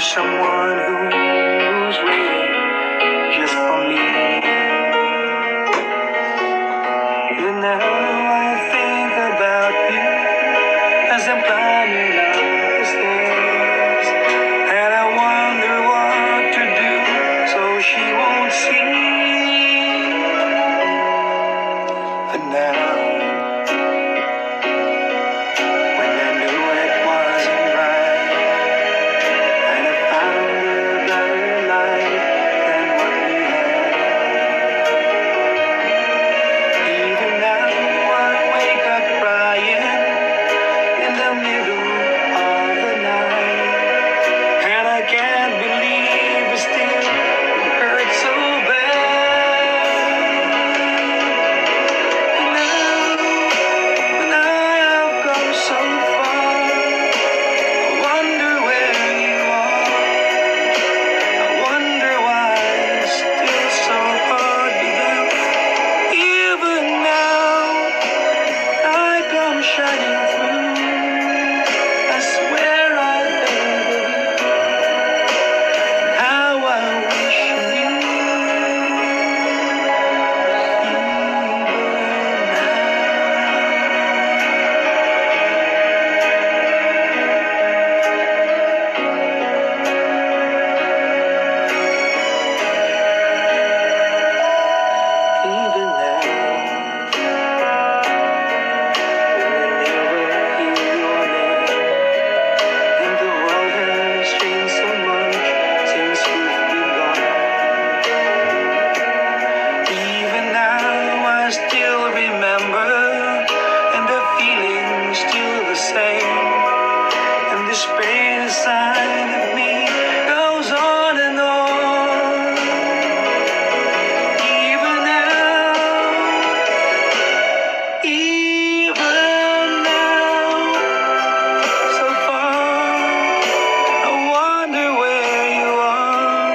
someone who's waiting just for me. And now I think about you as I'm climbing up the stairs, and I wonder what to do so she won't see. But now, when I knew it wasn't right, and I found a better life than what we had. Even now I wake up crying in the middle of the night, and I can't believe it still hurts so bad. And now, when I have come so far, I wonder where you are. I wonder why it's still so hard to do. Even now, I come shining through. I swear I think of you, how I wish you knew. Even now, when I never hear your name, and the world has changed so much since we've been gone. Even now I still remember, and the feeling's still the same, and this pain inside of me goes on and on. Even now, so far, I wonder where you are.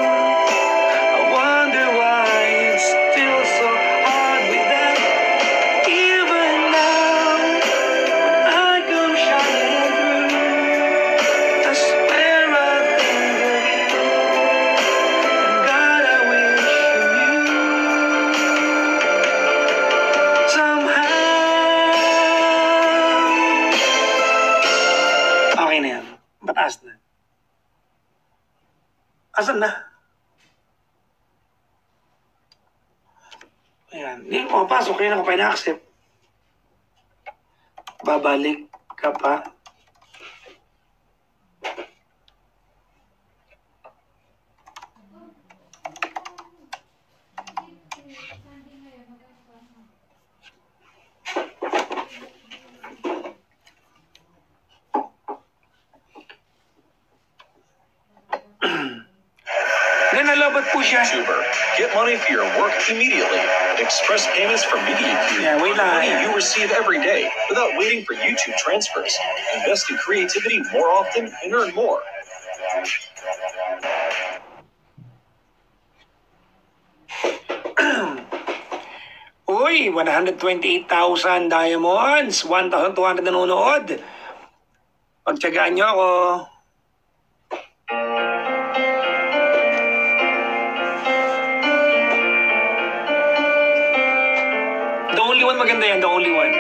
I wonder why it's still so hard without. Even now, I come shining through. I swear I think of you, and God, I wish you knew. Somehow. Okay na yan. Mataas na. Asan na? Ayan. Hindi ko mapasok. Kaya na ko pa ina-accept. Babalik ka pa. Then nalobat po siya. YouTuber. Get money for your work immediately. Express payments from MediaQ. Yeah, wait lang. Money you receive every day without waiting for YouTube transfers. Invest in creativity more often and earn more. Uy, 128,000 diamonds. 1,200 nanonood. Pagtsagaan nyo ako. The only one maganda yan, the only one.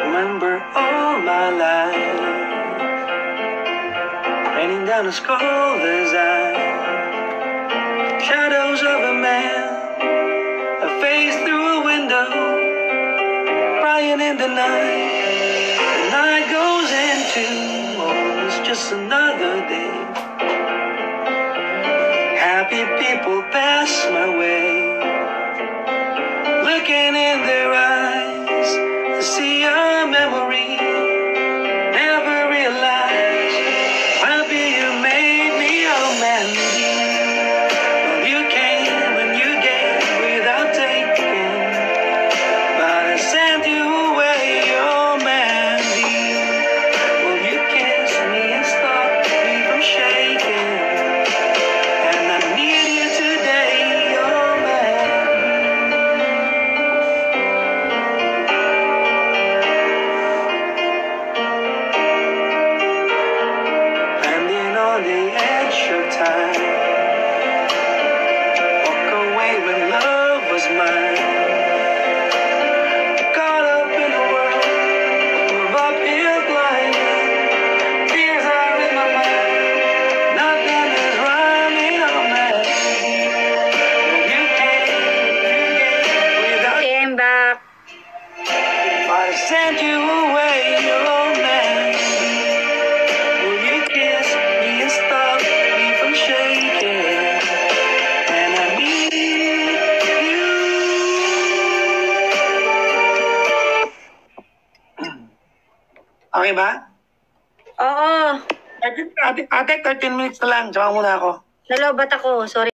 Remember all my life, raining down a scald's eye, shadows of a man, a face through a window, crying in the night. The night goes into, oh, it's just another day. Happy people pass my way, looking in their eyes, I see a memory. Never realized how happy you made me, oh Mandy. Well, you came and you gave without taking, but I sent you away, oh Mandy. Well, you kissed me and stopped me from shaking, and I need you today, oh Mandy. Okay ba? Oo. Ate, 13 minutes na lang. Tsaka muna ako. Nalobat ako. Sorry.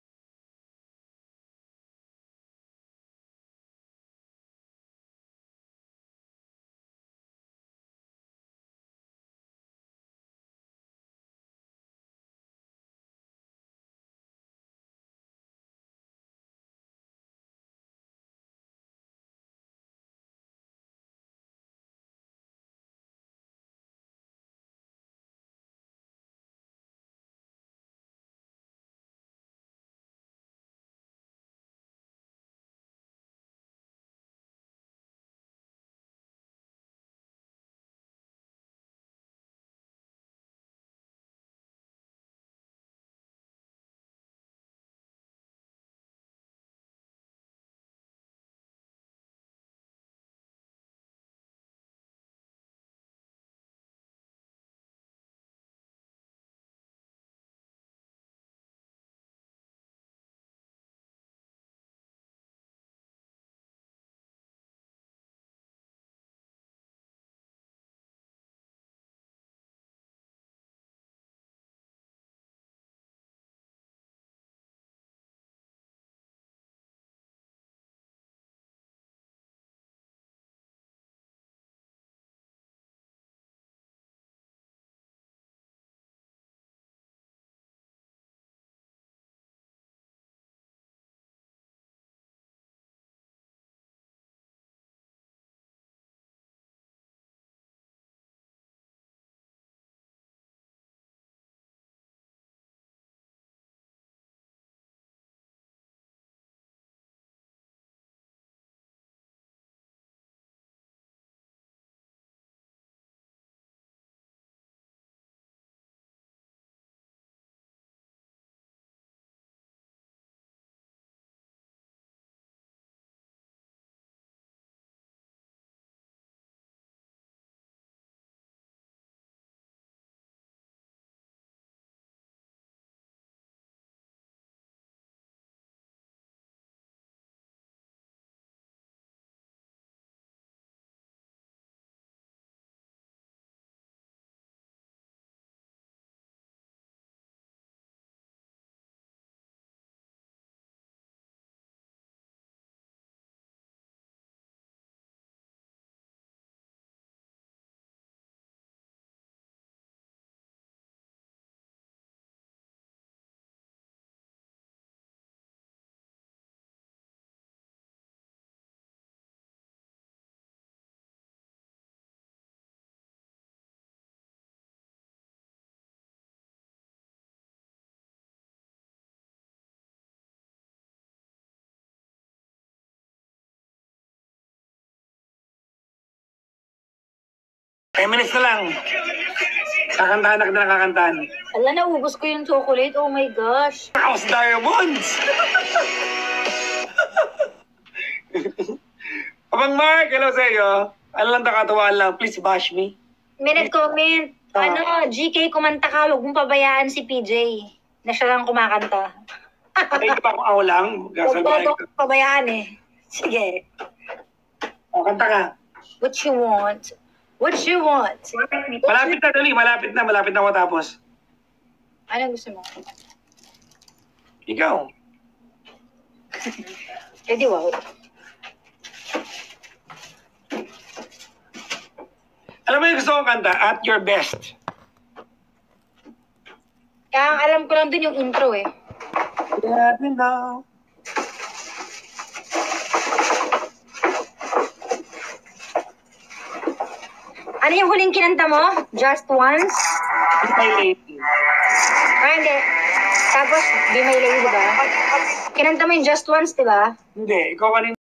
Ten minutes na lang. Kakantahan na kita ng kakantahan. Ala, naubos ko yung chocolate. Oh my gosh. House Diamonds! Abang Mark, hello sa iyo. Ano lang nakatuwaan lang, please bash me. Minute comment. GK, kumanta ka. Huwag mong pabayaan si PJ. Na siya lang kumakanta. Ay, pa kung ako lang. Huwag Gasalbahin mo ka. pabayaan eh. Sige. O, kanta ka. What you want? What you want? Malapit na, dali. Malapit na matapos. Ano gusto mo? Ikaw. Eh di wow. Alam mo yung gusto kong kanta? At your best. Kaya ang alam ko lang dun yung intro eh. Let me know. Ano yung huling kinanta mo? Just Once? Be my lady. Ah, hindi. Tapos, Be My Lady, diba? Kinanta mo yung Just Once, diba? Hindi, ikaw kanina.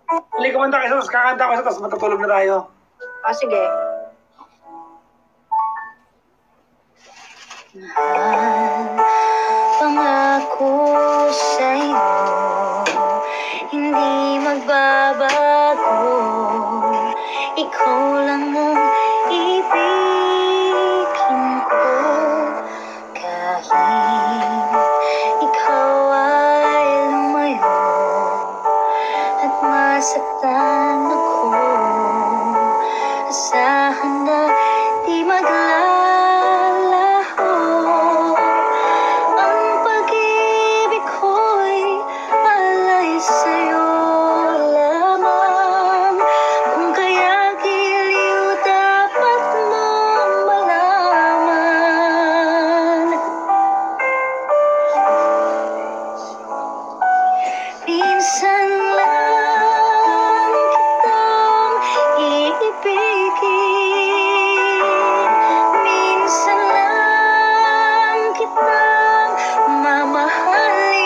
Huli kumanta kayo, tapos kakanta ko isa, tapos matutulog na tayo. O, sige. Pangako sa'yo, hindi magbabago. Ikaw lang ang ibigin ko. Kahit ikaw ay lumayo at masaktan ako, asahan na di maglalaho. Ang pag-ibig ko'y alay sa'yo lamang. Kung kaya giliw dapat mong malaman. Minsan lang kitang iibigin, minsan lang kitang mamahalin.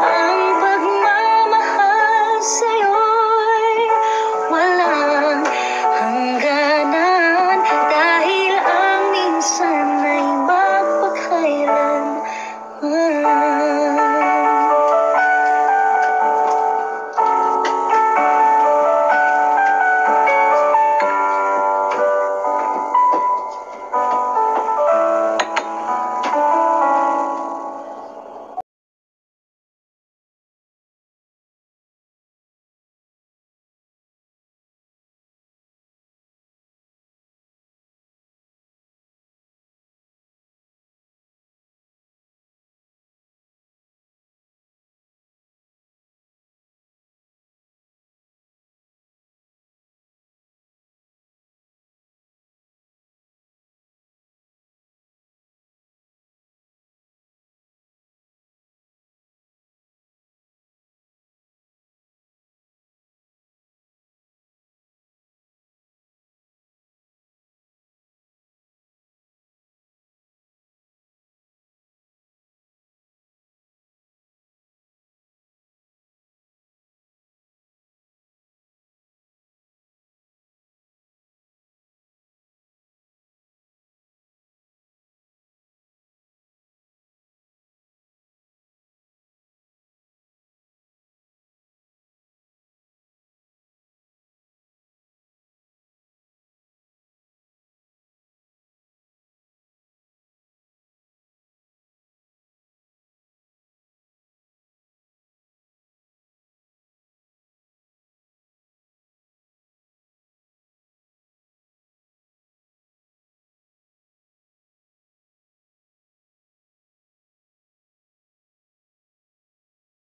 Ang pagmamahal sa'yo'y walang hangganan, dahil ang minsan ay magpakailanman.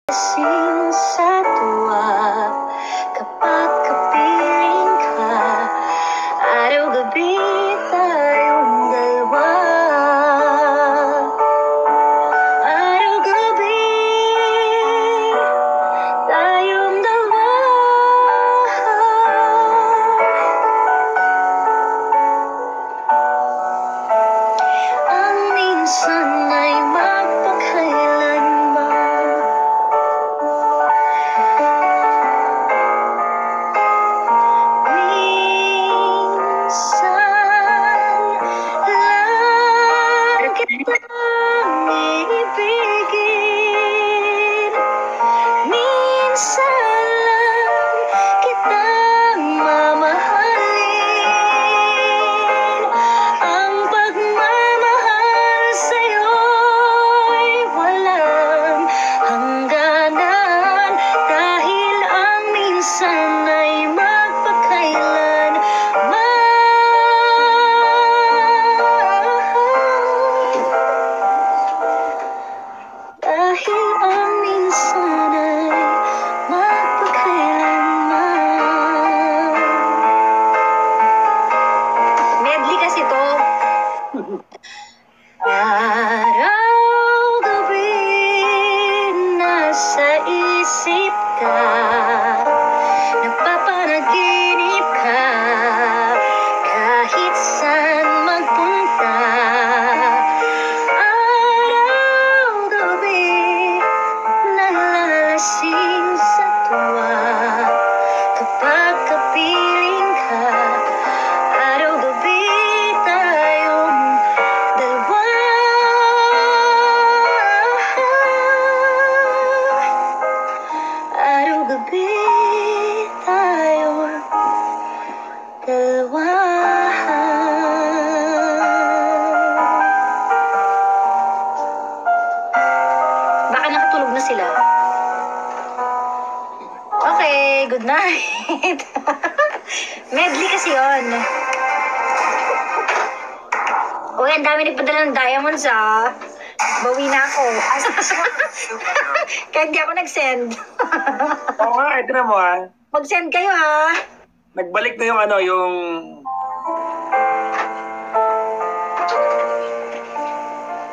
Lasing sa tuwa kapag kapiling ka, araw-gabi tayong dalawa. Araw-gabi tayong dalawa. Ang minsan ay magpakailanman. Minsan lang kitang mamahalin. Ang pagmamahal sa'yo'y walang hangganan, dahil ang minsan ay magpakailanman. Dahil ang minsan ay magpakailanman. Medley kasi to. Araw-gabi nasa isip ka, napapanaginip ka, kahit saan magpunta. Araw-gabi nalalasing sa Bakit? Medley kasi yun. Uy, ang dami nagpadala ng diamonds ah. Bawi na ako. Kahit di ako nag-send. Oo nga, ito na mo ah. Mag-send kayo ha. Nagbalik na yung ano, yung...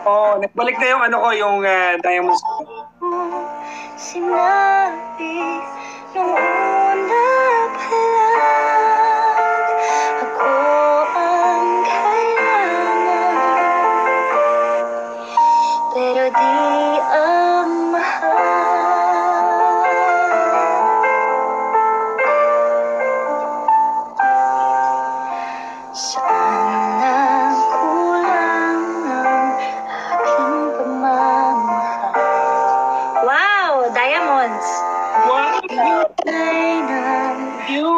Oo, nagbalik na yung ano ko, yung diamonds ko. Sinabi nung una pa lang, ako ang kailangan, pero di ang mahal. Saan na kulang ang aking pamamahal? Wow! Diamonds! Wow! Ay nang You!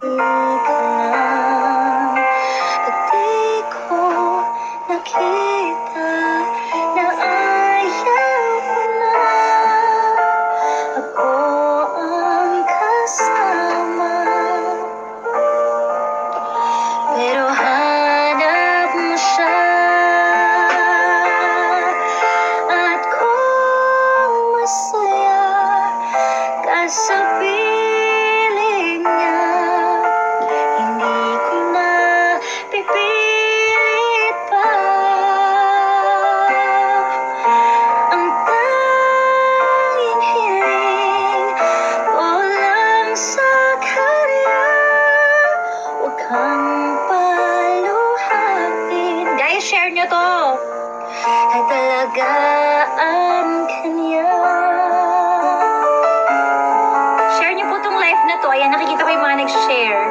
ka lang, at di ko nakita na ayaw mo na. Ako ang kasama, pero hanap mo siya. At kung masaya ka sa piling niya, hindi ko na pipilit pa. Ang tanging hiling ko lang sa kanya, huwag kang paluhatin. Guys, share nyo to. Ay talaga ang kanya. Share niyo po tong live na to. Ayan, nakikita ko yung mga nag-share.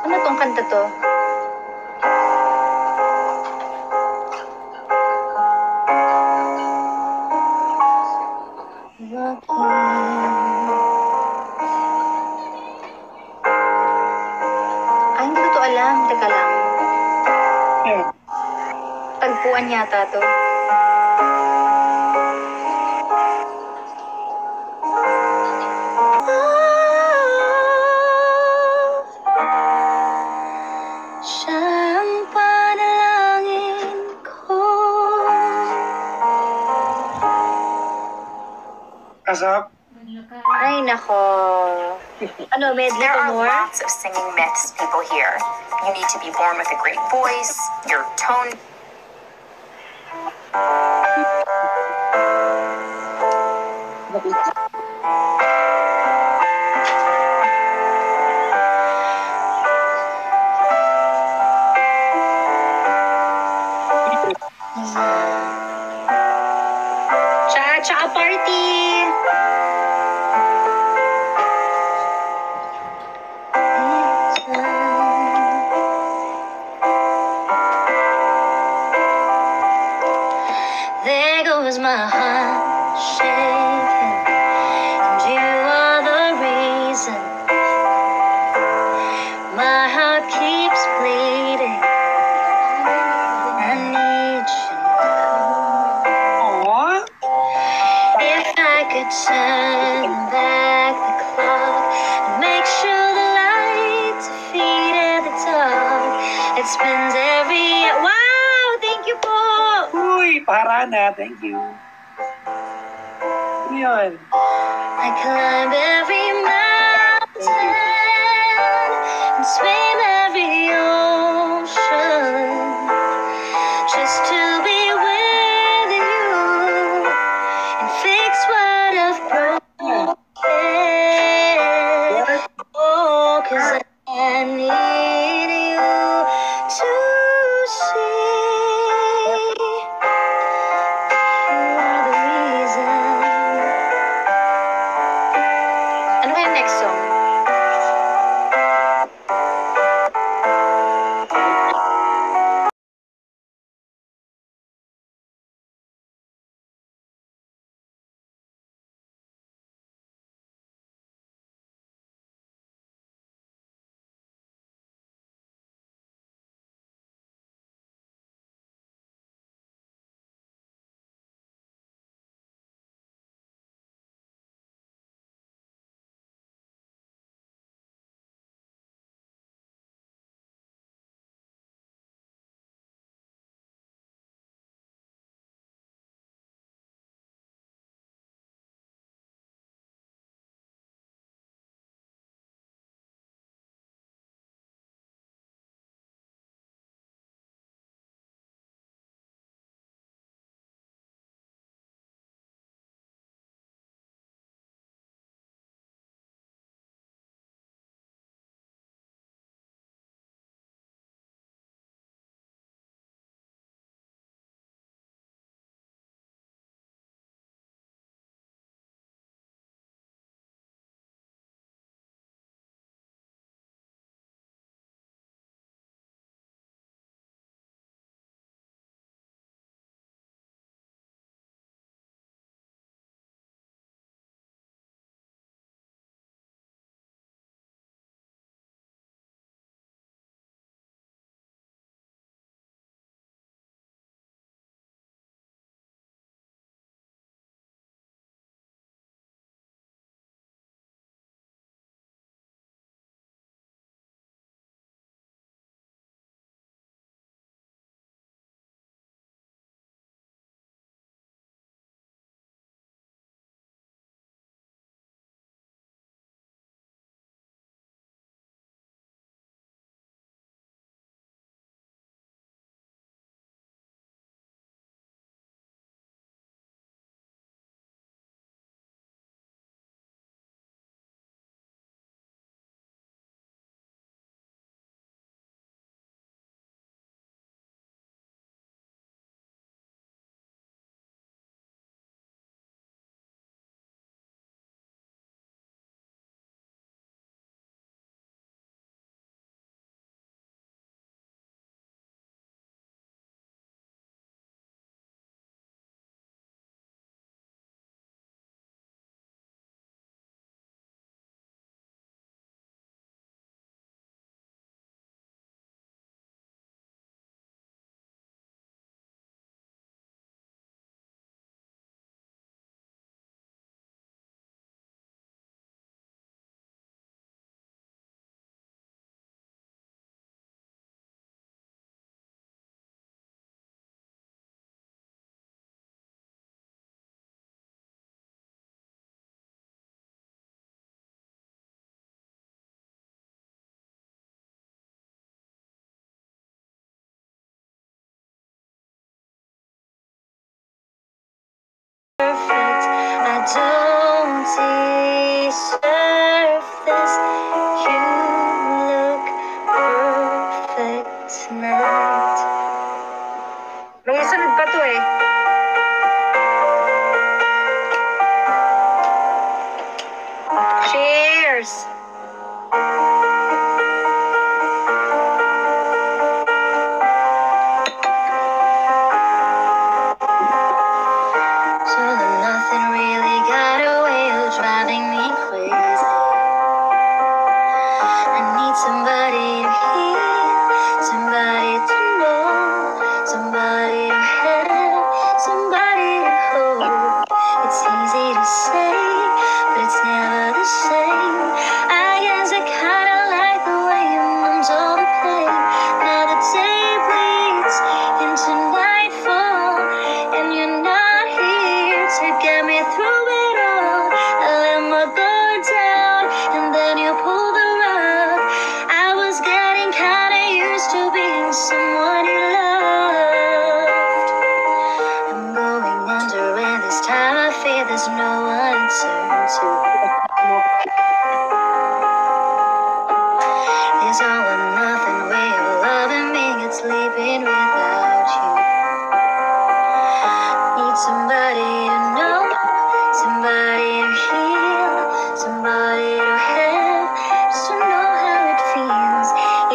Ano tong kanta to? Ay, hindi ko to alam. Teka lang. Tagpuan yata to. Siyang panalangin ko. Asap? Ay, nako. Ano, medley There pa are more? lots of singing myths, people here. You need to be born with a great voice, your tone. Cha-cha party! My heart keeps bleeding. I need you. Aw. If I could turn back the clock and make sure the lights are feet at the top, it spins every. Wow! Thank you po! Uy, para na. Thank you. Ano yun? I climb every mountain and swim every ocean just to be with you and fix what I've broken. Oh, 'cause I need you to see you are the reason. Ano kaya next song?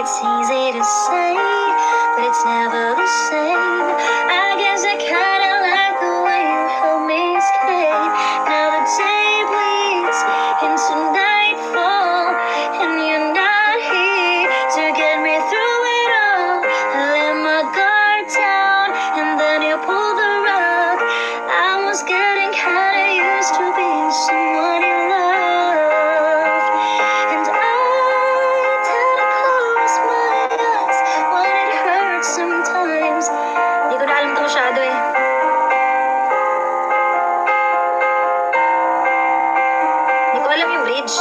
It's easy to say, but it's never the same. I guess I kinda like the way you help me escape. Now the day bleeds into nightfall, and you're not here to get me through it all. I let my guard down, and then you pull the rug. I was getting kinda used to being someone you loved, and I tend to close my eyes when it hurts sometimes. Di ko na alam ito masyado eh. Di ko alam yung bridge.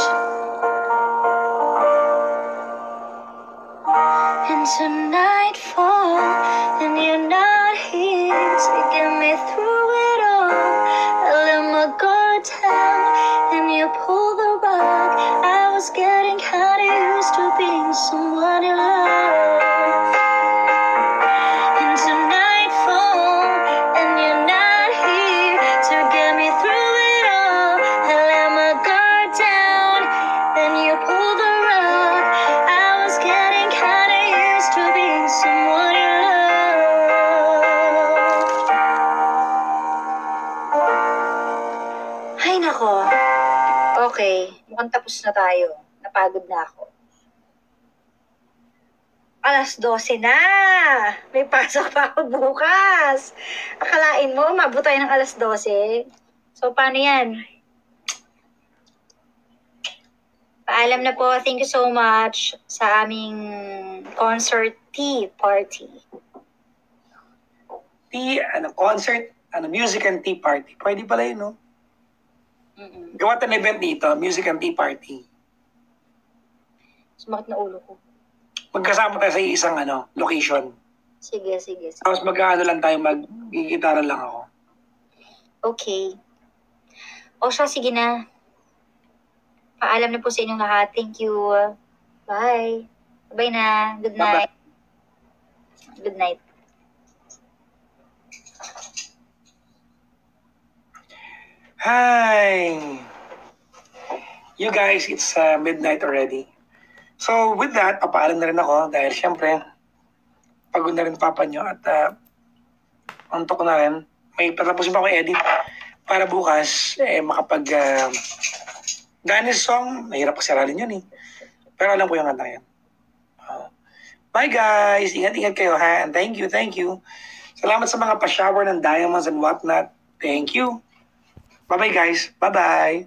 Into nightfall, and you're not here to get me through it all. I let my guard down, and you pull the rug. I was getting kinda used to being someone you love. Into nightfall, and you're not here to get me through it all. I let my guard down, and you pull the rug. I was getting kinda used to being someone you loved. Ay nako. Okay, mukhang tapos na tayo. Napagod na ako. 12:00 na! May pasok pa ako bukas. Akalain mo, umabot tayo ng 12:00. So, paano yan? Paalam na po. Thank you so much sa aming concert tea party. Concert, music and tea party. Pwede pala yun, no? Mm-mm. Gawa tayo ng event dito, music and tea party. Sumakit na ulo ko. Magkasama tayo sa isang location. Sige, sige, sige. Tapos lang tayo, mag-gitara lang ako. Okay. O siya, sige na. Paalam na po sa inyong lahat. Thank you. Bye. Bye na. Good night. Good night. Hi! You guys, it's midnight already. So with that, papaalam na rin ako dahil syempre, pagod na rin papa nyo at antok na rin. May patapusin pa ako edit para bukas makapag dance song. Nahirap kasi aralin yun eh. Pero alam ko yung kanta yan. Bye guys! Ingat-ingat kayo ha. And thank you, thank you. Salamat sa mga pa-shower ng diamonds and whatnot. Thank you. Bye-bye guys. Bye-bye.